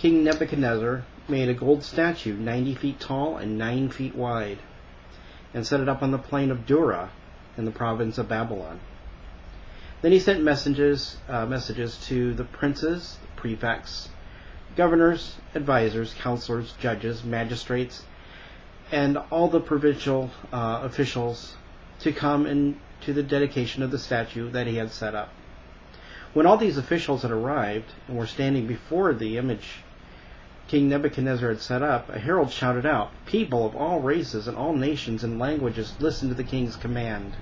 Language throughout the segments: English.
King Nebuchadnezzar made a gold statue 90 feet tall and 9 feet wide, and set it up on the plain of Dura in the province of Babylon. Then he sent messages to the princes, prefects, governors, advisors, counselors, judges, magistrates, and all the provincial officials to come in to the dedication of the statue that he had set up. When all these officials had arrived and were standing before the image King Nebuchadnezzar had set up, a herald shouted out, "People of all races and all nations and languages, listen to the king's command.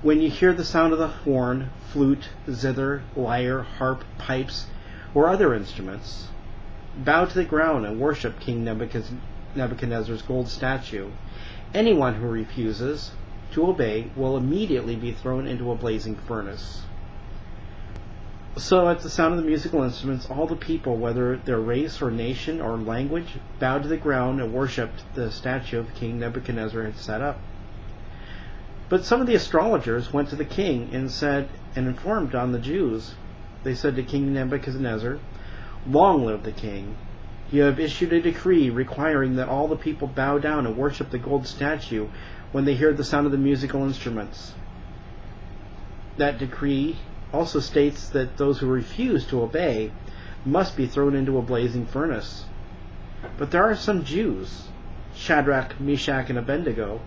When you hear the sound of the horn, flute, zither, lyre, harp, pipes, or other instruments, bow to the ground and worship King Nebuchadnezzar's gold statue. Anyone who refuses to obey will immediately be thrown into a blazing furnace." So at the sound of the musical instruments, all the people, whether their race or nation or language, bowed to the ground and worshipped the statue of King Nebuchadnezzar had set up. But some of the astrologers went to the king and informed on the Jews. They said to King Nebuchadnezzar, "Long live the king! You have issued a decree requiring that all the people bow down and worship the gold statue when they hear the sound of the musical instruments. That decree also states that those who refuse to obey must be thrown into a blazing furnace. But there are some Jews, Shadrach, Meshach, and Abednego,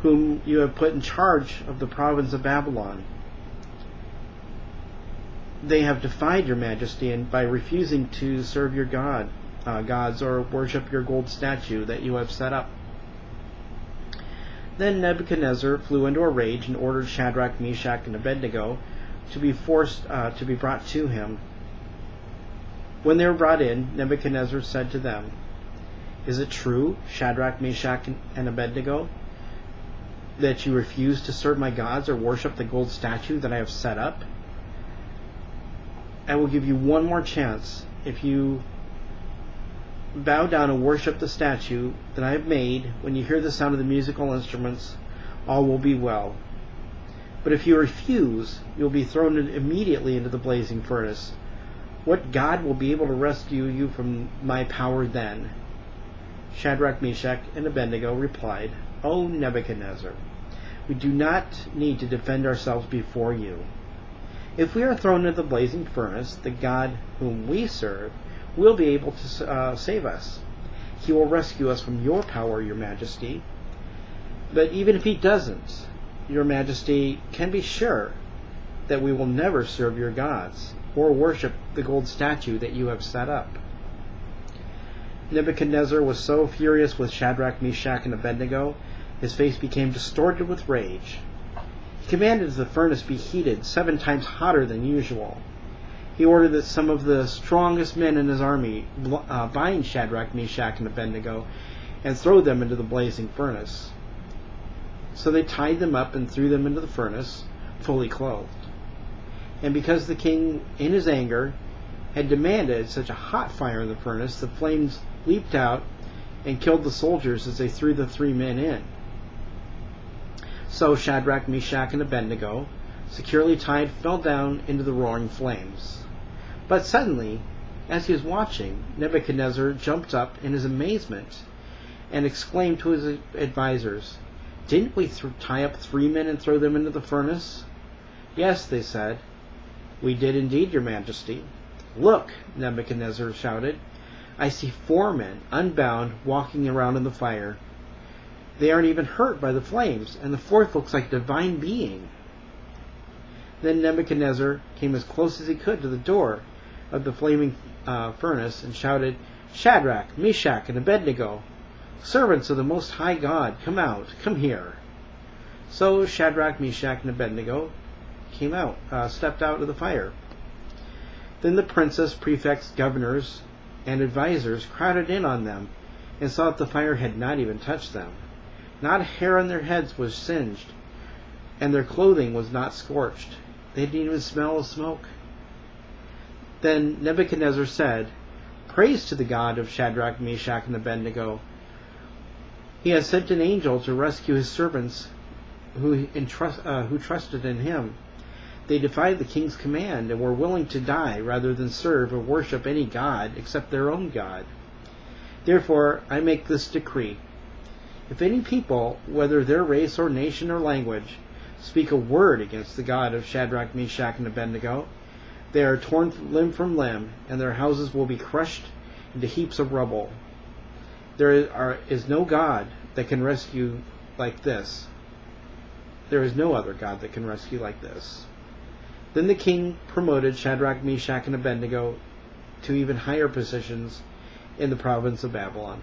whom you have put in charge of the province of Babylon. They have defied your majesty and by refusing to serve your gods or worship your gold statue that you have set up." Then Nebuchadnezzar flew into a rage and ordered Shadrach, Meshach, and Abednego to be brought to him. When they were brought in, Nebuchadnezzar said to them, "Is it true, Shadrach, Meshach, and Abednego, that you refuse to serve my gods or worship the gold statue that I have set up? I will give you one more chance. If you bow down and worship the statue that I have made, when you hear the sound of the musical instruments, all will be well. But if you refuse, you will be thrown immediately into the blazing furnace. What God will be able to rescue you from my power then?" Shadrach, Meshach, and Abednego replied, "O Nebuchadnezzar, we do not need to defend ourselves before you. If we are thrown into the blazing furnace, the God whom we serve will be able to save us. He will rescue us from your power, your majesty. But even if he doesn't, your majesty can be sure that we will never serve your gods or worship the gold statue that you have set up." Nebuchadnezzar was so furious with Shadrach, Meshach, and Abednego, his face became distorted with rage. He commanded that the furnace be heated 7 times hotter than usual. He ordered that some of the strongest men in his army bind Shadrach, Meshach, and Abednego and throw them into the blazing furnace. So they tied them up and threw them into the furnace, fully clothed. And because the king, in his anger, had demanded such a hot fire in the furnace, the flames leaped out and killed the soldiers as they threw the 3 men in. So Shadrach, Meshach, and Abednego, securely tied, fell down into the roaring flames. But suddenly, as he was watching, Nebuchadnezzar jumped up in his amazement and exclaimed to his advisors, "Didn't we tie up 3 men and throw them into the furnace?" "Yes," they said. "We did indeed, your majesty." "Look," Nebuchadnezzar shouted, "I see 4 men, unbound, walking around in the fire. They aren't even hurt by the flames, and the 4th looks like a divine being." Then Nebuchadnezzar came as close as he could to the door of the flaming furnace and shouted, "Shadrach, Meshach, and Abednego, servants of the Most High God, come out, come here." So Shadrach, Meshach, and Abednego stepped out of the fire. Then the princes, prefects, governors, and advisors crowded in on them and saw that the fire had not even touched them. Not a hair on their heads was singed, and their clothing was not scorched. They didn't even smell of smoke. Then Nebuchadnezzar said, "Praise to the God of Shadrach, Meshach, and Abednego. He has sent an angel to rescue his servants who trusted in him. They defied the king's command and were willing to die rather than serve or worship any god except their own God. Therefore, I make this decree. If any people, whether their race or nation or language, speak a word against the God of Shadrach, Meshach, and Abednego, they are torn limb from limb, and their houses will be crushed into heaps of rubble. There is no God that can rescue like this. There is no other God that can rescue like this. Then the king promoted Shadrach, Meshach, and Abednego to even higher positions in the province of Babylon.